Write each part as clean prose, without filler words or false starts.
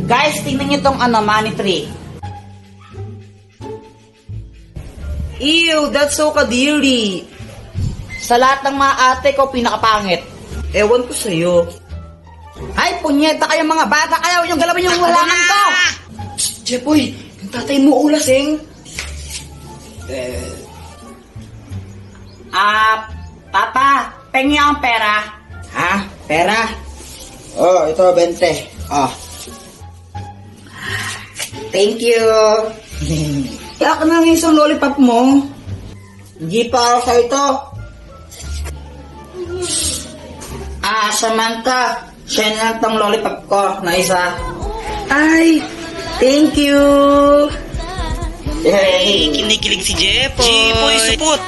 Guys, tingnan nyo tong money tree. Ew, that's so kadiri. Sa lahat ng mga ate ko, pinakapangit. Ewan ko sa'yo. Ay, punyeta kayong mga bata. Ayaw yung galawin yung walangan ko. Shh, Jepoy, yung tatay mo ulasing. Papa, pengi ang pera. Ha? Pera? Oh, ito, 20. Oh. Thank you. Kaya ka na ng isang lollipop mo. Hindi pa ako sa ito. Samantha, siya na lang tong lollipop ko na isa. Ay, thank you. Hey, kinikilig si Jepoy. Jepoy, supot.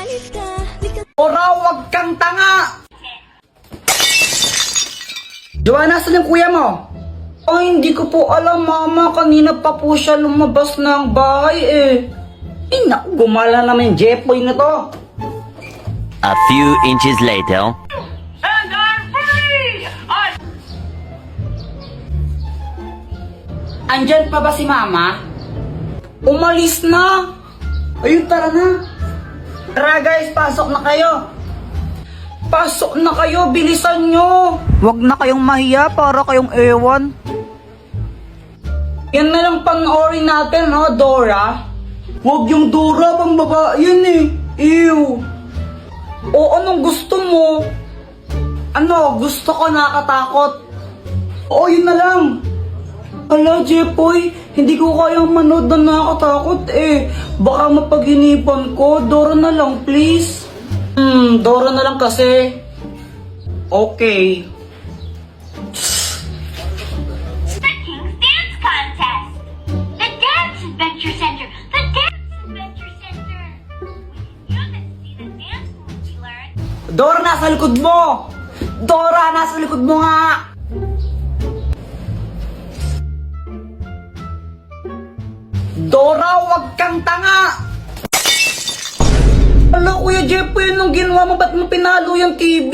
Ora, wag kang tanga. Joanna, saan yung kuya mo? Ay, hindi ko po alam, mama. Kanina pa po siya lumabas ng bahay eh. Eh, naku, gumala naman yung Jepoy na to. A few inches later. And I'm free! Andyan pa ba si mama? Umalis na. Ayun, tara na. Tara guys, pasok na kayo. Pasok na kayo, bilisan nyo. Huwag na kayong mahiya para kayong ewan. Yan na lang panoorin natin, no, Dora? Huwag yung Dora, pang babae yan eh. Ew. O anong gusto mo? Ano, gusto ko nakatakot. O yun na lang. Ala, Jepoy, hindi ko kayang manood na nakakatakot eh. Baka mapaghinipan ko. Dora na lang, please. Dora na lang kasi. Okay. The King's Dance Contest! The Dance Adventure Center! The Dance Adventure Center! We can use it to see the dance moves we learned. Dora, nasa likod mo! Dora, nasa likod mo nga! Dora, wag kang tanga! Ala, Kuya Jepoy, anong ginawa mo? Ba't mo pinalo yung TV?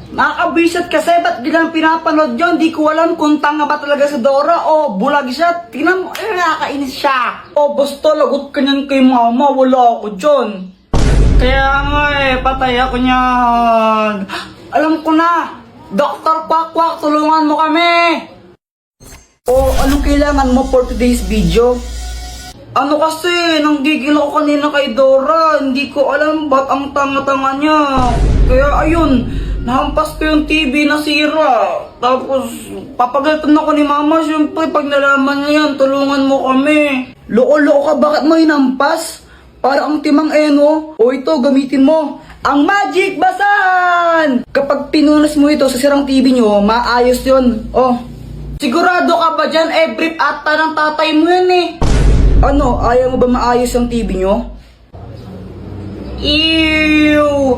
Nakakabisat kasi, ba't gilang pinapanood yun? Di ko alam kung tanga ba talaga si Dora o bulag siya. Tingnan mo, nakakainis siya. O, basta lagot ka niyan kay mama, wala ako dyan. Kaya nga patay ako niyan. Alam ko na, Dr. Quack, tulungan mo kami. O, anong kailangan mo for today's video? Ano kasi, nanggigil ako kanina kay Dora. Hindi ko alam ba't ang tanga-tanga niya. Kaya ayun, nahampas ko yung TV na sira. Tapos, papagalitan ako ni Mama. Siyempre, pag nalaman niya yan, tulungan mo kami. Loko-loko ka, bakit mo hinampas? Para ang timang eno. O ito, gamitin mo. Ang Magic Basahan! Kapag pinunas mo ito sa sirang TV nyo, maayos yun. Oh, sigurado ka ba dyan? Brief ata ng tatay mo yan eh. Ano, ayaw mo ba maayos ang TV nyo? Ew!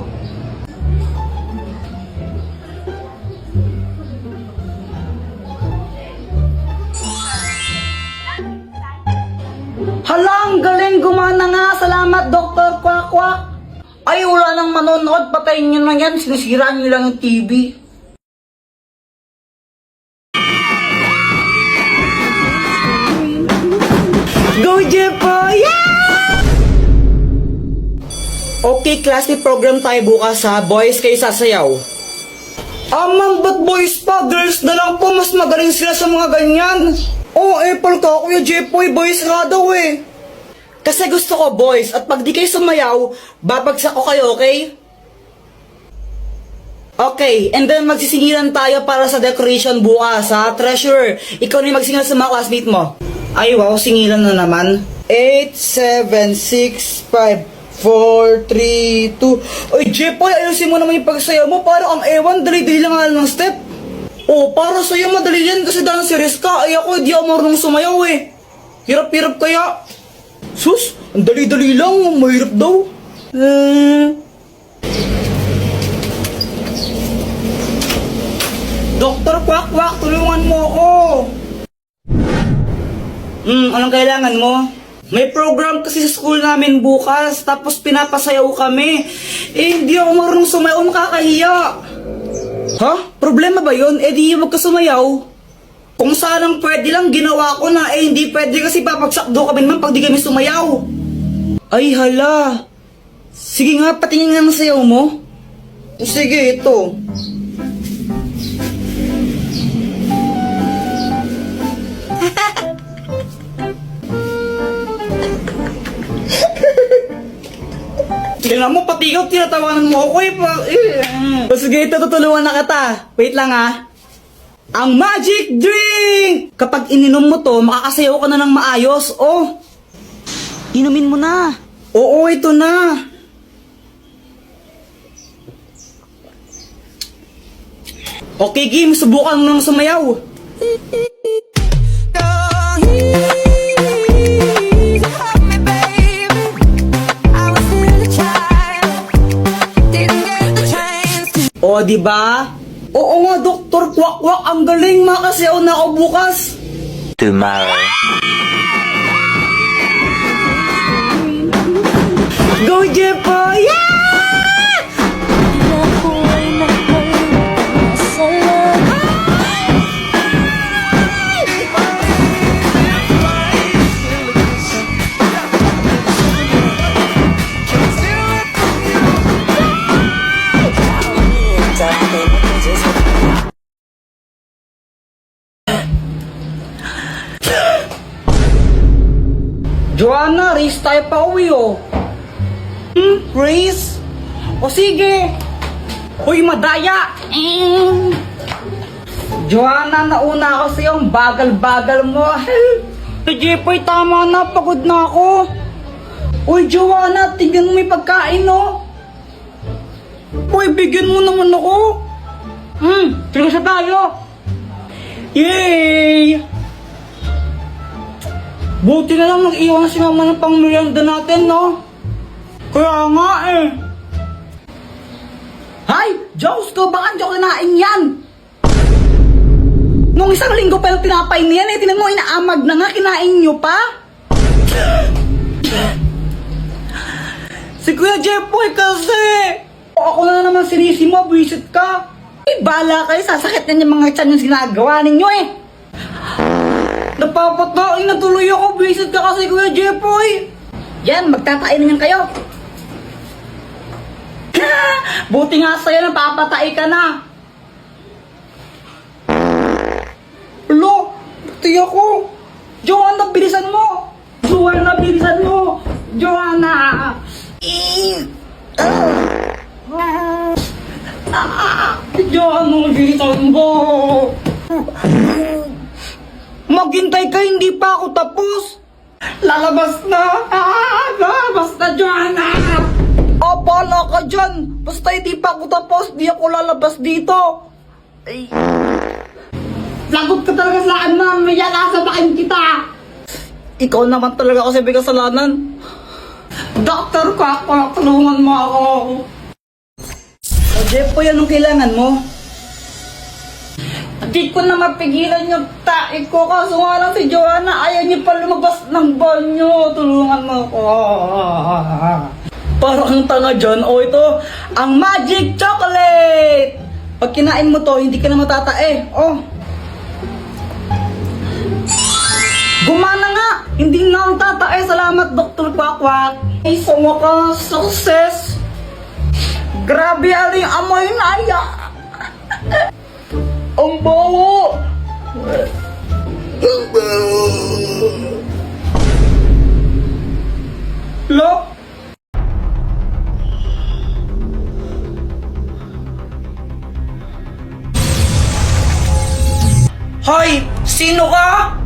Halang, galing, gumana nga. Salamat, Dr. Quack. Ay, wala nang manonood. Patayin nyo na yan. Sinisiraan nyo lang yung TV. Go, Jepoy! Yeah! Okay, klase program tayo bukas ha. Boys, kayo sasayaw. Ma'am, ba't boys pa? Girls na lang po. Mas magaling sila sa mga ganyan. Oh, Apple ka, Kuya Jepoy. Boys nga daw eh. Kasi gusto ko boys. At pag di kayo sumayaw, babagsak ko kayo, okay? Okay, and then magsisingilan tayo para sa decoration bukas ha. Treasure, ikaw na yung magsingilan sa mga classmate mo. Ay wow, singilan na naman. 8, 7, 6, 5, 4, 3, 2. Ay Jepoy, ayusin mo naman yung pagsayaw mo. Parang ang ewan, dali-dali lang nga ng step. Oh, para sa'yo madali yan kasi dancerist ka. Ay ako, di ako marunong sumayaw eh. Hirap-hirap kaya. Sus, ang dali-dali lang, mahirap daw. Dr. Quack, tulungan mo ako. Anong kailangan mo? May program kasi sa school namin bukas, tapos pinapasayaw kami. Eh, hindi ako marunong sumayaw, makakahiya. Ha? Problema ba yun? Eh di wag ka sumayaw. Kung sanang pwede lang, ginawa ko na. Eh, hindi pwede kasi papagsakdo kami naman pag di kami sumayaw. Ay, hala. Sige nga, patingin nga ng sayaw mo. O, sige, ito. Tingnan mo, pati ikaw, tinatawanan mo ako O, sige, ito, tutulungan na kita. Wait lang, ha. Ang magic drink! Kapag ininom mo to, makakasayaw ka na ng maayos. Oh, inumin mo na. Oo, ito na. Okay, game, subukan mo nang sumayaw. O, di ba? Oo nga, Dr. Kwak-Kwak, ang galing, makasayaw na ako bukas. Tomorrow. Go, Jepo! Yeah! Joanna, race tayo pa uwi, oh. Race? O sige. Uy, madaya. Joanna, nauna ako sa'yo. Ang bagal-bagal mo. Jepoy, tama na. Pagod na ako. Uy, Joanna, tingnan mo may pagkain, no? Uy, bigyan mo naman ako. Tingnan tayo. Yay! Buti na lang nag-iwan si mama ng pang-merienda natin, no? Kaya nga eh. Hay! Diyos ko, baka di ako kinain yan! Nung isang linggo pa yung tinapay niyan eh. Tinan mo, inaamag na nga, kinain nyo pa? Si Kuya Jepoy kasi! Ako na naman sinisi mo, visit ka. Eh, bala kayo, sasakit na yung mga tiyan yung ginagawa ninyo eh. Napapatain na tuloy ako, visit ka kasi Kuya Jepoy. Yan, magtatain naman kayo. Buti nga sa'yo, napapatai ka na. Lo, buti ako. Joanna, bilisan mo. Joanna, bilisan mo. Joanna. Joanna, bilisan mo. Maghintay ka, hindi pa ako tapos. Lalabas na. Lalabas na, Joanna. Bala ka dyan. Basta hindi pa ako tapos, di ako lalabas dito. Ay. Lagot ka talaga sa akin, ma'am. May yakasabakin kita. Ikaw naman talaga kasi may kasalanan. Doktor Kwak-Kwak, tulungan mo ako. O, Jepoy, anong kailangan mo? Hindi ko na mapigilan yung taik ko. Kaso nga lang si Joanna, ayaw niya pa lumabas ng banyo. Tulungan mo ako. Parang ang tanga dyan. O, ito, ang magic chocolate. Pag kinain mo to, hindi ka na matatae. Oh. Gumana nga. Hindi na ako tatae. Salamat, Dr. Kwak-Kwak. Ay, sa wakas, success. Grabe, aling amoy na aya. Ang bawo! Ang bawo! Lo? Hoy! Sino ka?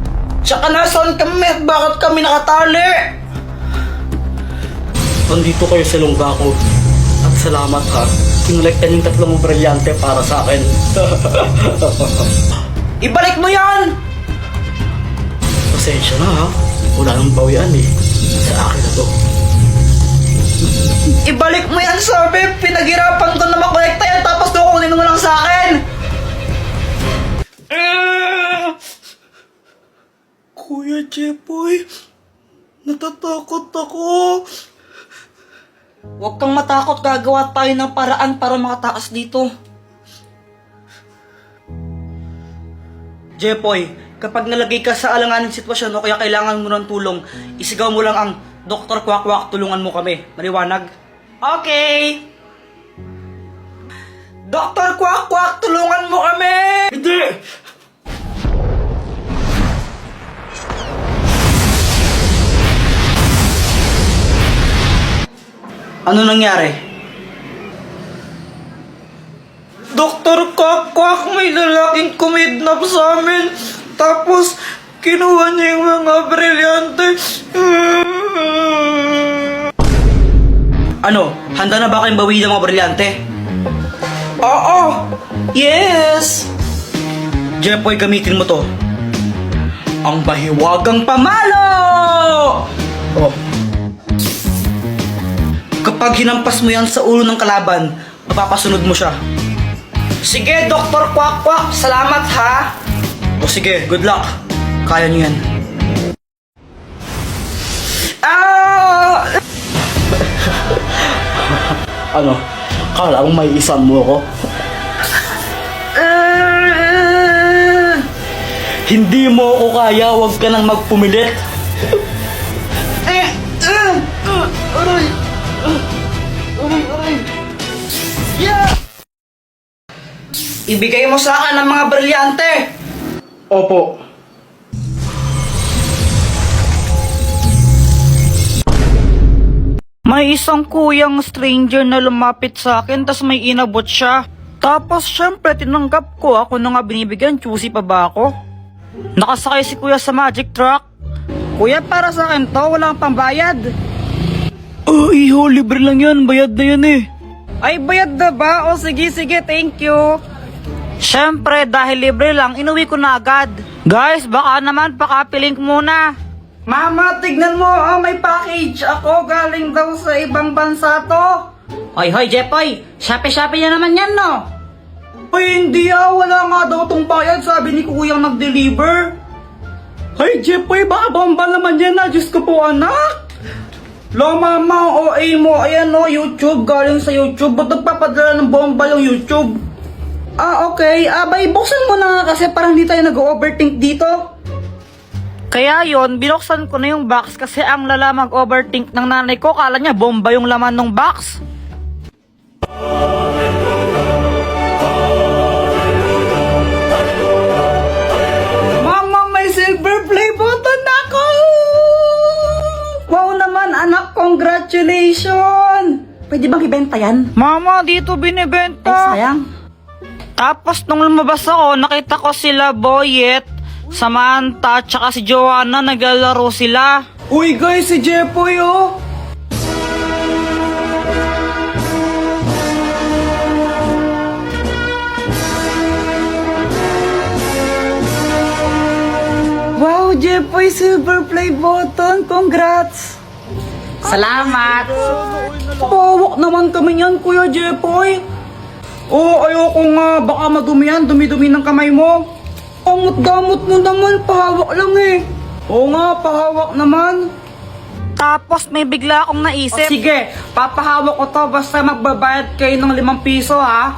Tsaka nasaan kami at bakit kami nakatali? Nandito kayo sa lungga ko. At salamat ha. Kinulektan yung tatlong brilyante para sa akin. Ibalik mo yan! Pasensya na ha. Wala nang bawian eh. Sa akin na to. Ibalik mo yan, sabi! Pinaghirapan ko na makolekta yan tapos kukunin mo lang sa akin! Kuya Jepoy, natatakot ako. Huwag kang matakot, gagawa tayo ng paraan para makataas dito. Jepoy, Kapag nalagay ka sa alanganing sitwasyon o kaya kailangan mo ng tulong, isigaw mo lang ang Dr. Kwak Kwak, tulungan mo kami. Maliwanag? Okay! Dr. Kwak Kwak, tulungan mo kami! Hindi! Ano nangyari? Dr. Kwak Kwak, may lalaking kumidnap sa amin. Tapos, kinuha niya yung mga brilyante. Ano? Handa na ba kayong bawiin ng mga brilyante? Oo! Yes! Jepoy, gamitin mo to. Ang bahiwagang pamalo! Oh. Kapag hinampas mo yan sa ulo ng kalaban, mapapasunod mo siya. Sige, Dr. Kwak Kwak, salamat ha! O sige, good luck. Kaya niyo yan. Ah! Ano? Kala mo may isang mo ako? Hindi mo ako kaya, huwag ka nang magpumilit. Aray! Aray! Yeah! Ibigay mo sa akin ang mga brilyante! Opo. May isang kuyang stranger na lumapit sa akin tas may inabot siya. Tapos syempre tinanggap ko, ako na nga binibigyan, choosy pa ba ako? Nakasakay si kuya sa magic truck. Kuya, para sa akin to, walang pambayad. Oh, iho, libre lang yan, bayad na yan eh. Ay, bayad na ba? O sige, thank you. Syempre, dahil libre lang, inuwi ko na agad. Guys, baka naman pakapiling muna. Mama, tignan mo, may package. Ako, galing daw sa ibang bansa to. Hoy, Jepoy, Shopee niya naman yan, no? Ay, hindi wala nga daw tong bayad, sabi ni kuyang nag-deliver. Ay, Jepoy, baka bomba naman yan na, Diyos ko po, anak. Lo, mama, OA mo, ayan no, YouTube, galing sa YouTube. Ba't nagpapadala ng bomba yung YouTube? Okay. Bay, buksan mo na nga kasi parang hindi tayo nag-overthink dito. Kaya yon, binuksan ko na yung box kasi ang lala mag-overthink ng nanay ko. Kala niya bomba yung laman ng box. Mama, may silver play button ako! Wow naman, anak, congratulations! Pwede bang ibenta yan? Mama, dito binibenta. Ay, sayang. Tapos nung lumabas ako, nakita ko sila Boyet, Samantha, tsaka si Joanna, naglalaro sila. Uy guys, si Jepoy oh! Wow, Jepoy, silver play button, congrats! Salamat! Pawak naman kami yan, Kuya Jepoy. Ayoko nga. Baka madumi yan. Dumi-dumi ng kamay mo. Gamot mo naman. Pahawak lang eh. Oo nga, pahawak naman. Tapos may bigla akong naisip. Sige, papahawak ko to basta magbabayad kayo ng 5 piso ha.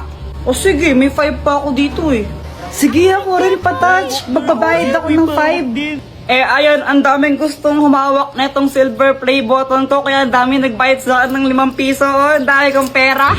Sige, may 5 pa ako dito eh. Sige, ako rin pa-touch. Magbabayad ako ng 5. Ayan, ang daming gustong humawak na itong silver play button ko. Kaya ang daming nagbayad sa akin ng 5 piso. Ang dami kong pera.